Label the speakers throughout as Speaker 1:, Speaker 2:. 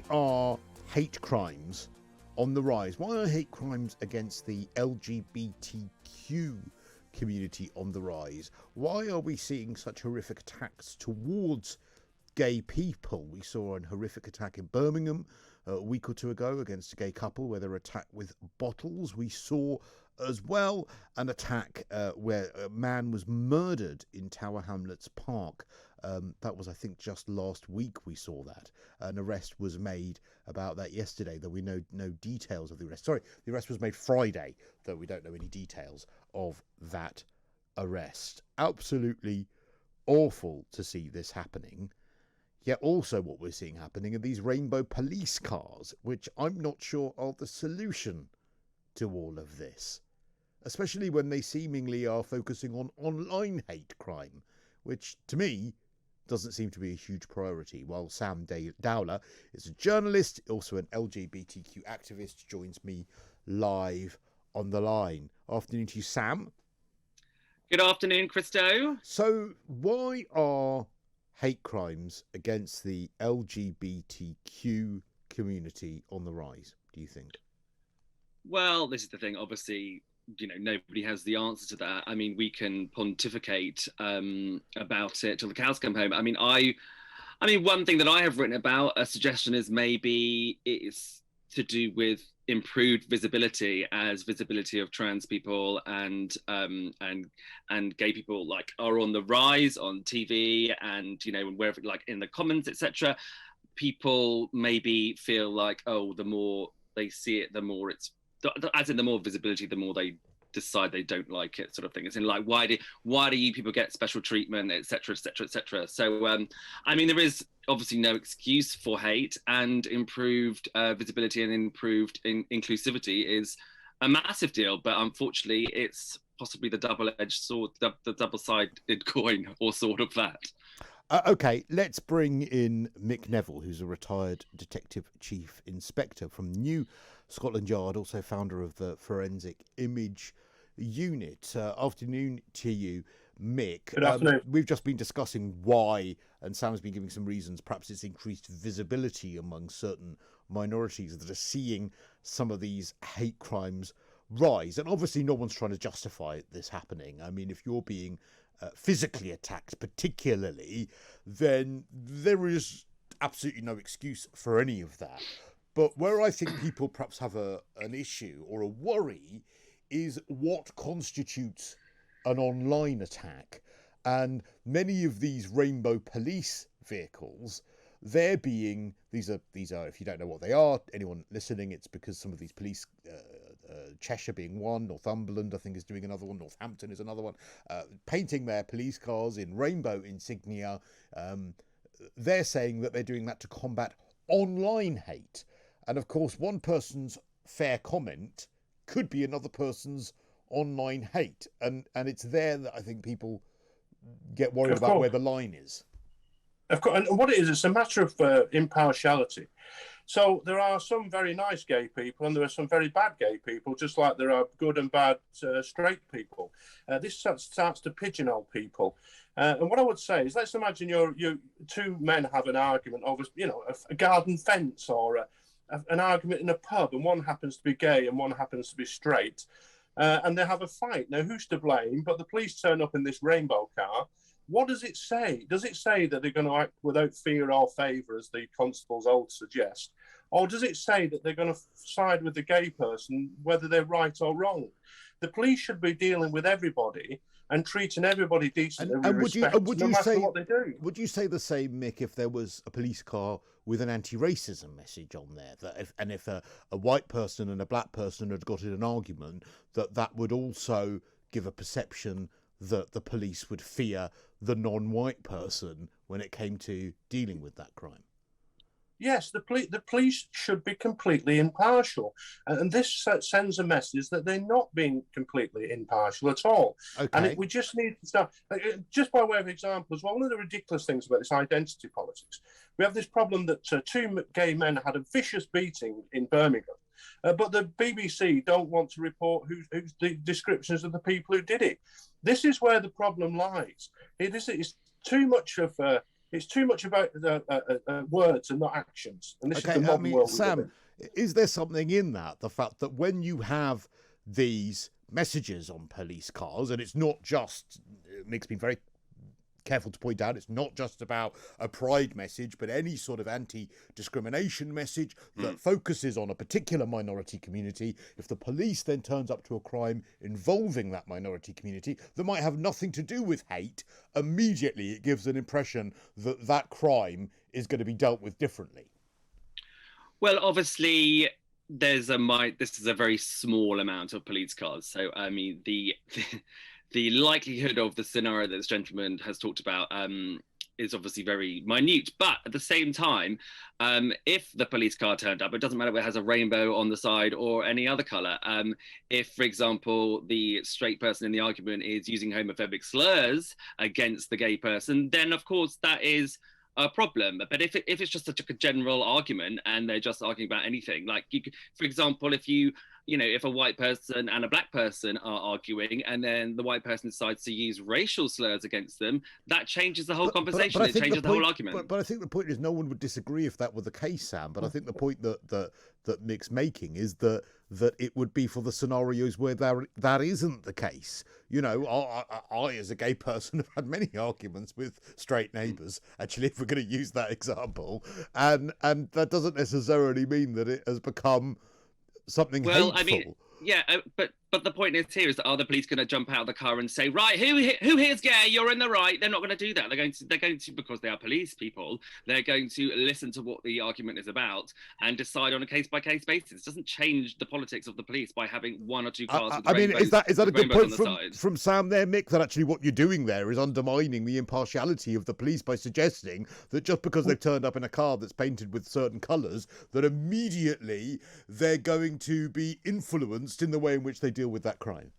Speaker 1: Why are hate crimes on the rise? Why are hate crimes against the LGBTQ community on the rise? Why are we seeing such horrific attacks towards gay people? We saw a horrific attack in Birmingham a week or two ago against a gay couple where they were attacked with bottles. We saw as well an attack where a man was murdered in Tower Hamlets Park. That was, I think, just last week we saw that. An arrest was made about that yesterday, though we know no details of the arrest. Sorry, the arrest was made Friday, though we don't know any details of that arrest. Absolutely awful to see this happening. Yet also what we're seeing happening are these rainbow police cars, which I'm not sure are the solution to all of this, especially when they seemingly are focusing on online hate crime, which to me doesn't seem to be a huge priority. While Sam Dowler is a journalist, also an LGBTQ activist, joins me live on the line. Afternoon to you, Sam.
Speaker 2: Good afternoon, Cristo.
Speaker 1: So why are hate crimes against the LGBTQ community on the rise, do you think?
Speaker 2: Well, this is the thing. Obviously, nobody has the answer to that. I mean, we can pontificate about it till the cows come home. I mean, one thing that I have written about, a suggestion is maybe it's to do with improved visibility, as visibility of trans people and gay people are on the rise on TV and wherever, like in the comments, etc. People maybe feel like, oh, the more they see it, the more it's, as in the more visibility, the more they decide they don't like it, sort of thing. It's in like, why do you people get special treatment, etc., etc., etc. So I mean, there is obviously no excuse for hate, and improved visibility and improved inclusivity is a massive deal. But unfortunately, it's possibly the double-edged sword, the double-sided coin, or sword of that.
Speaker 1: Okay, let's bring in Mick Neville, who's a retired detective chief inspector from New Scotland Yard, also founder of the Forensic Image Unit. Afternoon to you, Mick.
Speaker 3: Good afternoon.
Speaker 1: We've just been discussing why, and Sam's been giving some reasons. Perhaps it's increased visibility among certain minorities that are seeing some of these hate crimes rise. And obviously no one's trying to justify this happening. I mean, if you're being physically attacked particularly, then there is absolutely no excuse for any of that. But where I think people perhaps have an issue or a worry is what constitutes an online attack. And many of these rainbow police vehicles, these are, if you don't know what they are, anyone listening, it's because some of these police, Cheshire being one, Northumberland I think is doing another one, Northampton is another one, painting their police cars in rainbow insignia. They're saying that they're doing that to combat online hate. And of course, one person's fair comment could be another person's online hate. And it's there that I think people get worried about where the line is.
Speaker 3: Of course, and what it is, it's a matter of impartiality. So there are some very nice gay people and there are some very bad gay people, just like there are good and bad straight people. This starts to pigeonhole people. And what I would say is, let's imagine you two men have an argument over, a garden fence, or an argument in a pub, and one happens to be gay and one happens to be straight, and they have a fight. Now, who's to blame? But the police turn up in this rainbow car. What does it say? Does it say that they're going to act without fear or favour, as the constable's oath suggests? Or does it say that they're going to side with the gay person, whether they're right or wrong? The police should be dealing with everybody and treating everybody decently with respect, no matter what they do.
Speaker 1: Would you say the same, Mick, if there was a police car with an anti-racism message on there, that if a white person and a black person had got in an argument, that would also give a perception that the police would fear the non-white person when it came to dealing with that crime?
Speaker 3: Yes, the police should be completely impartial. And this sends a message that they're not being completely impartial at all.
Speaker 1: Okay.
Speaker 3: And we just need to start, just by way of example as well, one of the ridiculous things about this identity politics, we have this problem that two gay men had a vicious beating in Birmingham, but the BBC don't want to report who's the descriptions of the people who did it. This is where the problem lies. It's too much of It's too much about words and not actions. And this is the modern world we live in.
Speaker 1: Is there something in that, the fact that when you have these messages on police cars, and it's not just, it makes me very careful to point out, it's not just about a pride message, but any sort of anti-discrimination message that focuses on a particular minority community, if the police then turns up to a crime involving that minority community that might have nothing to do with hate, immediately it gives an impression that that crime is going to be dealt with differently.
Speaker 2: Well, obviously, this is a very small amount of police cars. So, I mean, the likelihood of the scenario that this gentleman has talked about is obviously very minute. But at the same time, if the police car turned up, it doesn't matter whether it has a rainbow on the side or any other colour. If, for example, the straight person in the argument is using homophobic slurs against the gay person, then of course that is a problem. But if it's just such a general argument and they're just arguing about anything, like for example, if a white person and a black person are arguing and then the white person decides to use racial slurs against them, that changes the whole conversation. It changes the whole argument.
Speaker 1: But I think the point is no one would disagree if that were the case, Sam. But I think the point that Mick's making is that it would be for the scenarios where that isn't the case. You know, I as a gay person have had many arguments with straight neighbours, actually, if we're going to use that example. And that doesn't necessarily mean that it has become something hateful.
Speaker 2: I mean, yeah, but the point is here is that are the police going to jump out of the car and say, right, who here's gay? You're in the right. They're not going to do that. They're going to because they are police people. They're going to listen to what the argument is about and decide on a case by case basis. It doesn't change the politics of the police by having one or two cars. With
Speaker 1: is that a good point from Sam there, Mick? That actually what you're doing there is undermining the impartiality of the police by suggesting that just because they've turned up in a car that's painted with certain colours, that immediately they're going to be influenced in the way in which they deal with that crime.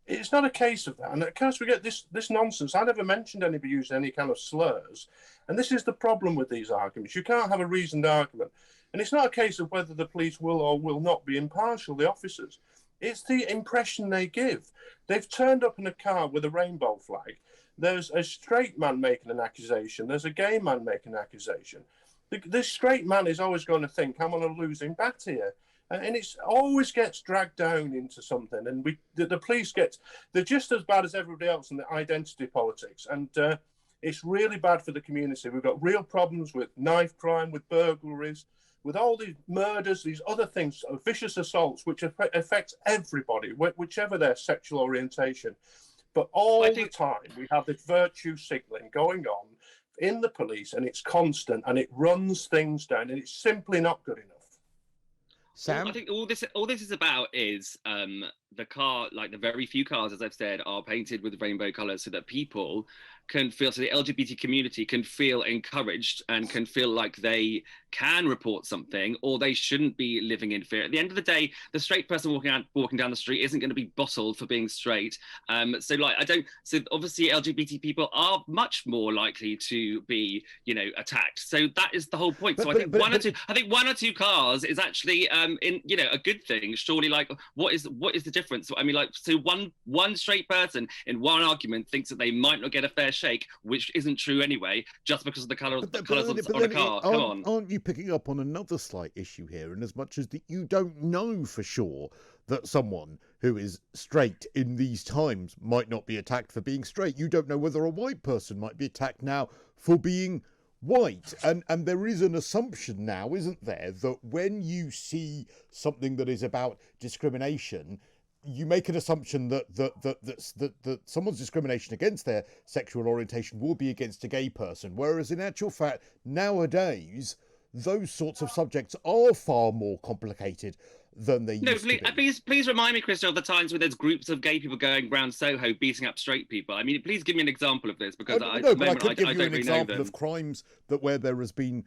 Speaker 3: It's not a case of that. And of course we get this nonsense. I never mentioned anybody using any kind of slurs. And this is the problem with these arguments. You can't have a reasoned argument. And it's not a case of whether the police will or will not be impartial, the officers. It's the impression they give. They've turned up in a car with a rainbow flag. There's a straight man making an accusation. There's a gay man making an accusation. The straight man is always going to think, I'm on a losing bat here. And it always gets dragged down into something. And the police they're just as bad as everybody else in the identity politics. And it's really bad for the community. We've got real problems with knife crime, with burglaries, with all these murders, these other things, vicious assaults, which affect everybody, whichever their sexual orientation. But the time we have this virtue signaling going on in the police, and it's constant, and it runs things down, and it's simply not good enough.
Speaker 1: Sam?
Speaker 2: Well, I think all this is about is the car, like the very few cars, as I've said, are painted with rainbow colours so that people can feel, so the LGBT community can feel encouraged and can feel like they can report something, or they shouldn't be living in fear. At the end of the day, the straight person walking down the street isn't going to be bottled for being straight. So obviously LGBT people are much more likely to be, attacked. So that is the whole point. I think one or two cars is actually a good thing. Surely, like, what is the difference? I mean, like, so one straight person in one argument thinks that they might not get a fair shake, which isn't true anyway, just because of the colours on a car. Come on.
Speaker 1: Aren't you picking up on another slight issue here? In as much as that you don't know for sure that someone who is straight in these times might not be attacked for being straight. You don't know whether a white person might be attacked now for being white. And there is an assumption now, isn't there, that when you see something that is about discrimination, you make an assumption that someone's discrimination against their sexual orientation will be against a gay person, whereas in actual fact, nowadays, those sorts of subjects are far more complicated than they used to be.
Speaker 2: Please remind me, Cristo, of the times where there's groups of gay people going around Soho beating up straight people. I mean, please give me an example of this, because
Speaker 1: I could give you an example of crimes where there has been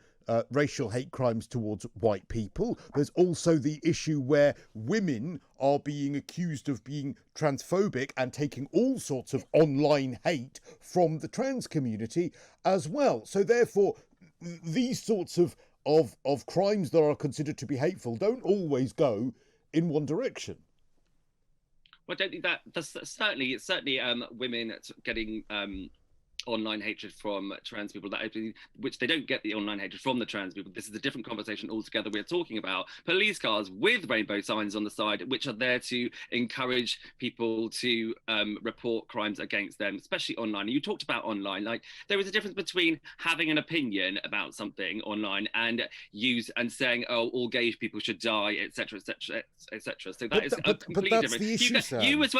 Speaker 1: racial hate crimes towards white people. There's also the issue where women are being accused of being transphobic and taking all sorts of online hate from the trans community as well. So therefore, these sorts of crimes that are considered to be hateful don't always go in one direction.
Speaker 2: Well, I don't think that's certainly women getting online hatred from trans people, which they don't get the online hatred from the trans people. This is a different conversation altogether. We're talking about police cars with rainbow signs on the side, which are there to encourage people to report crimes against them, especially online. And you talked about online, like there is a difference between having an opinion about something online and saying, oh, all gay people should die, etc., etc., etc. So that is completely
Speaker 1: that's
Speaker 2: different.
Speaker 1: the issue,
Speaker 2: you as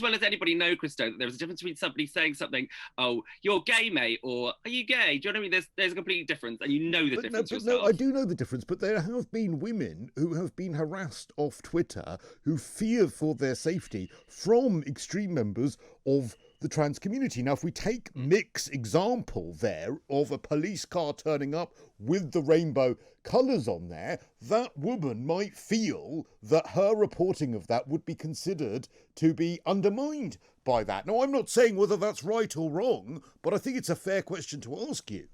Speaker 2: well as anybody know, Cristo, that there's a difference between somebody saying something, oh, you're gay, mate, or are you gay? Do you know what I mean? There's a complete difference, and you know the difference yourself.
Speaker 1: No, I do know the difference, but there have been women who have been harassed off Twitter who fear for their safety from extreme members of the trans community. Now, if we take Mick's example there of a police car turning up with the rainbow colours on there, that woman might feel that her reporting of that would be considered to be undermined by that. Now, I'm not saying whether that's right or wrong, but I think it's a fair question to ask you.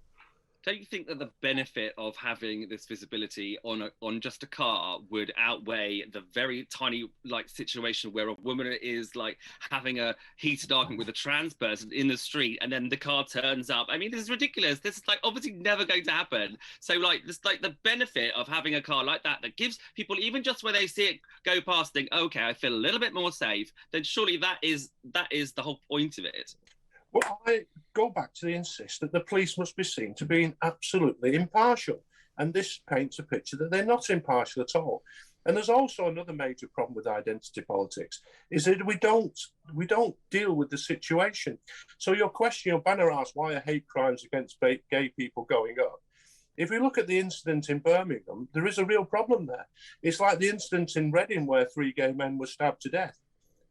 Speaker 2: Don't you think that the benefit of having this visibility on just a car would outweigh the very tiny situation where a woman is having a heated argument with a trans person in the street and then the car turns up? I mean, this is ridiculous. This is obviously never going to happen. So the benefit of having a car like that gives people, even just where they see it go past, think, okay, I feel a little bit more safe, then surely that is the whole point of it.
Speaker 3: Well, I go back to the insist that the police must be seen to being absolutely impartial. And this paints a picture that they're not impartial at all. And there's also another major problem with identity politics, is that we don't deal with the situation. So your banner asked, why are hate crimes against gay people going up? If we look at the incident in Birmingham, there is a real problem there. It's like the incident in Reading where 3 gay men were stabbed to death.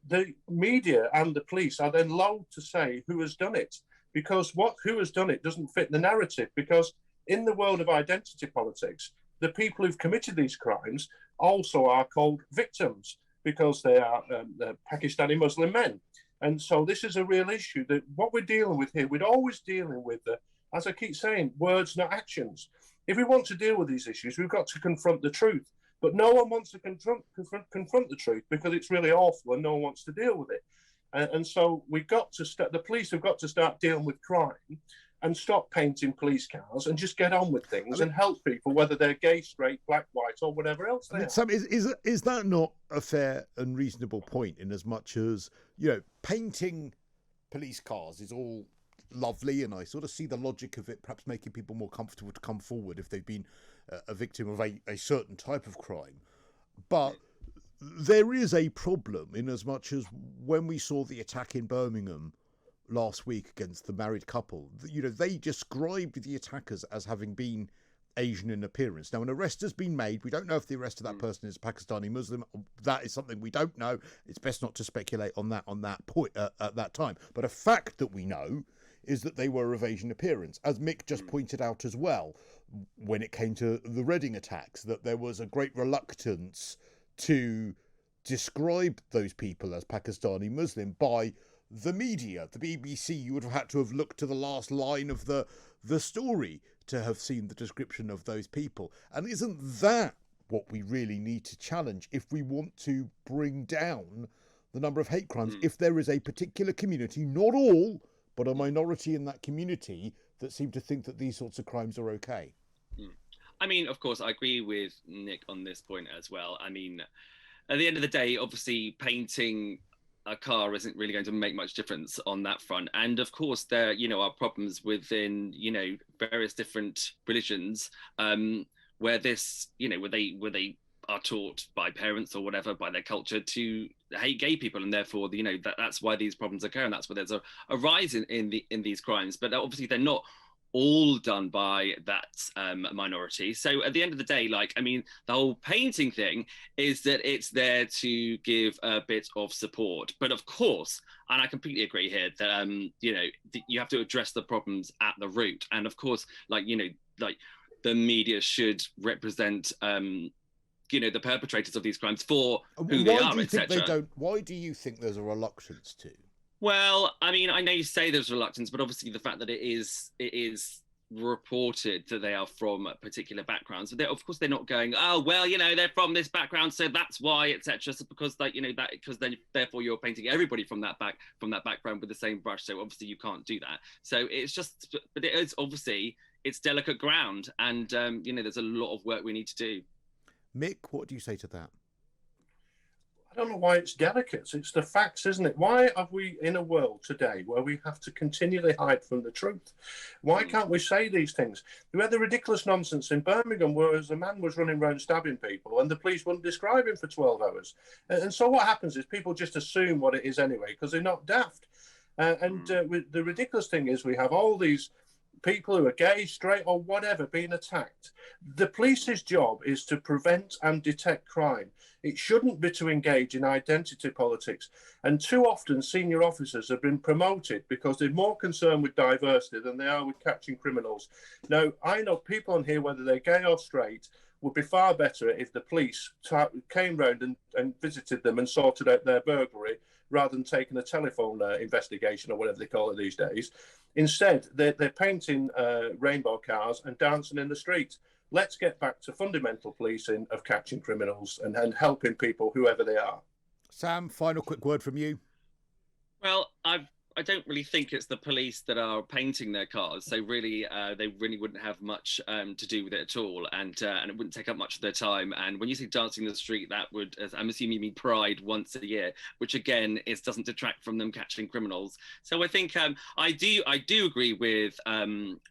Speaker 3: The media and the police are then loath to say who has done it, because who has done it doesn't fit the narrative. Because in the world of identity politics, the people who've committed these crimes also are called victims because they are Pakistani Muslim men. And so this is a real issue that what we're dealing with here, we're always dealing with, as I keep saying, words, not actions. If we want to deal with these issues, we've got to confront the truth. But no one wants to confront the truth because it's really awful and no one wants to deal with it. And so the police have got to start dealing with crime and stop painting police cars and just get on with things and help people, whether they're gay, straight, black, white, or whatever else they are.
Speaker 1: Sam, is that not a fair and reasonable point, in as much as, painting police cars is all lovely, and I sort of see the logic of it perhaps making people more comfortable to come forward if they've been a victim of a certain type of crime. But there is a problem, in as much as when we saw the attack in Birmingham last week against the married couple, they described the attackers as having been Asian in appearance. Now, an arrest has been made. We don't know if the arrest of that person is a Pakistani Muslim. That is something we don't know. It's best not to speculate on that point at that time. But a fact that we know is that they were of Asian appearance, as Mick just pointed out as well, when it came to the Reading attacks, that there was a great reluctance to describe those people as Pakistani Muslim by the media. The BBC, you would have had to have looked to the last line of the story to have seen the description of those people. And isn't that what we really need to challenge if we want to bring down the number of hate crimes? If there is a particular community, not all, but a minority in that community, that seem to think that these sorts of crimes are okay.
Speaker 2: I mean, of course, I agree with Nick on this point as well. I mean, at the end of the day, obviously, painting a car isn't really going to make much difference on that front. And of course, there, are problems within, various different religions where this, where they are taught by parents or whatever, by their culture, to hate gay people, and therefore that's why these problems occur, and that's why there's a rise in these crimes. But obviously they're not all done by that minority. So at the end of the day, the whole painting thing is that it's there to give a bit of support. But of course, and I completely agree here that you have to address the problems at the root. And of course, the media should represent the perpetrators of these crimes for who they are, etc.
Speaker 1: Why do you think there's a reluctance to?
Speaker 2: Well, I mean, I know you say there's reluctance, but obviously the fact that it is reported that they are from particular backgrounds. So of course they're not going, oh well, they're from this background, so that's why, etc. So because that that because then therefore you're painting everybody from that background with the same brush. So obviously you can't do that. So it's just, but it is obviously it's delicate ground, and there's a lot of work we need to do.
Speaker 1: Mick, what do you say to that?
Speaker 3: I don't know why it's delicate. It's the facts, isn't it? Why are we in a world today where we have to continually hide from the truth? Why can't we say these things? We had the ridiculous nonsense in Birmingham where a man was running around stabbing people and the police wouldn't describe him for 12 hours. And so what happens is people just assume what it is anyway because they're not daft. The ridiculous thing is we have all these people who are gay, straight, or whatever being attacked. The police's job is to prevent and detect crime. It shouldn't be to engage in identity politics. And too often, senior officers have been promoted because they're more concerned with diversity than they are with catching criminals. Now, I know people on here, whether they're gay or straight, would be far better if the police came round and visited them and sorted out their burglary rather than taking a telephone investigation or whatever they call it these days. Instead, they're painting rainbow cars and dancing in the street. Let's get back to fundamental policing of catching criminals and helping people, whoever they are.
Speaker 1: Sam, final quick word from you.
Speaker 2: Well, I don't really think it's the police that are painting their cars. So really, they really wouldn't have much to do with it at all, and it wouldn't take up much of their time. And when you say dancing in the street, that would, I'm assuming, you mean Pride once a year, which again doesn't detract from them catching criminals. So I think I do agree with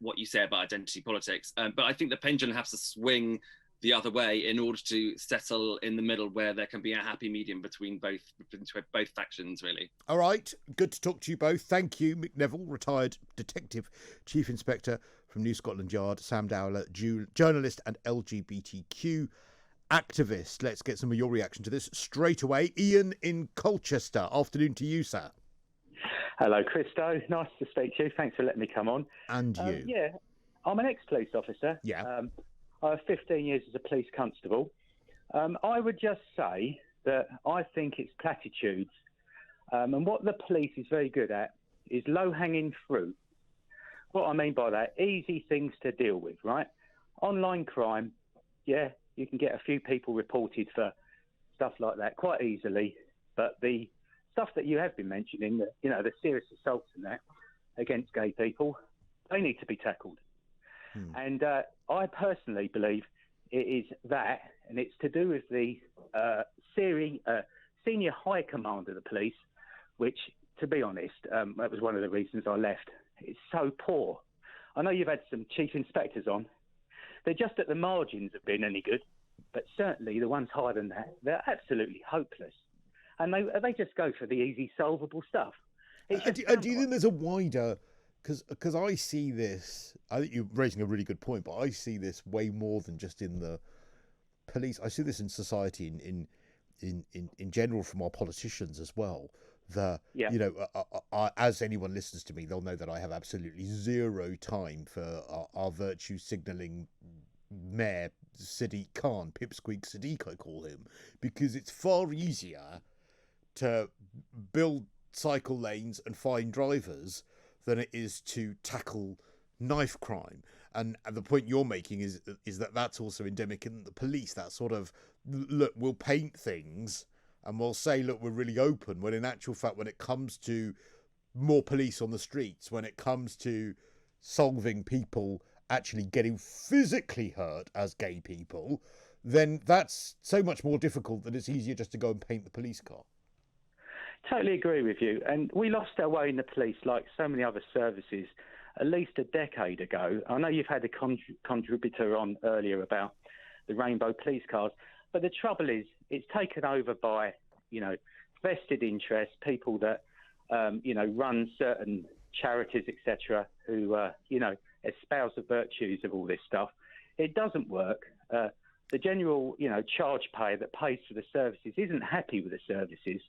Speaker 2: what you say about identity politics, but I think the pendulum has to swing the other way in order to settle in the middle where there can be a happy medium between both factions, really.
Speaker 1: All right, good to talk to you both. Thank you, Mick Neville, retired Detective Chief Inspector from New Scotland Yard, Sam Dowler, journalist and LGBTQ activist. Let's get some of your reaction to this straight away. Ian in Colchester. Afternoon to you, sir.
Speaker 4: Hello, Cristo. Nice to speak to you. Thanks for letting me come on.
Speaker 1: And you.
Speaker 4: Yeah, I'm an ex-police officer.
Speaker 1: Yeah.
Speaker 4: I have 15 years as a police constable. I would just say that I think it's platitudes. And what the police is very good at is low-hanging fruit. What I mean by that, easy things to deal with, right? Online crime, yeah, you can get a few people reported for stuff like that quite easily. But the stuff that you have been mentioning, the serious assaults and that against gay people, they need to be tackled. And I personally believe it is that, and it's to do with the senior high command of the police, which, to be honest, that was one of the reasons I left. It's so poor. I know you've had some chief inspectors on. They're just at the margins of being any good, but certainly the ones higher than that, they're absolutely hopeless. And they just go for the easy, solvable stuff.
Speaker 1: Do you think there's a wider... Because I see this, I think you're raising a really good point, but I see this way more than just in the police. I see this in society, in general, from our politicians as well. As anyone listens to me, they'll know that I have absolutely zero time for our virtue signalling mayor, Sadiq Khan, Pipsqueak Sadiq, I call him, because it's far easier to build cycle lanes and fine drivers than it is to tackle knife crime. And the point you're making is that that's also endemic in the police. That sort of, look, we'll paint things and we'll say, look, we're really open, when in actual fact, when it comes to more police on the streets, when it comes to solving people actually getting physically hurt as gay people, then that's so much more difficult that it's easier just to go and paint the police car.
Speaker 4: Totally agree with you. And we lost our way in the police, like so many other services, at least a decade ago. I know you've had a contributor on earlier about the rainbow police cars, but the trouble is it's taken over by, vested interests, people that, run certain charities, etc., who, espouse the virtues of all this stuff. It doesn't work. The general, charge payer that pays for the services isn't happy with the services.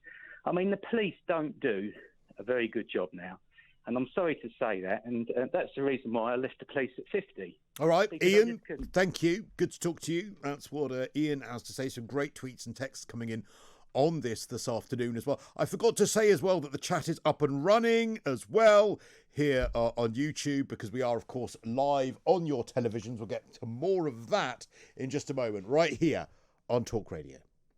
Speaker 4: I mean, the police don't do a very good job now. And I'm sorry to say that. And that's the reason why I left the police at 50.
Speaker 1: All right, Ian, thank you. Good to talk to you. That's what Ian has to say. Some great tweets and texts coming in on this afternoon as well. I forgot to say as well that the chat is up and running as well here on YouTube, because we are, of course, live on your televisions. We'll get to more of that in just a moment, right here on Talk Radio.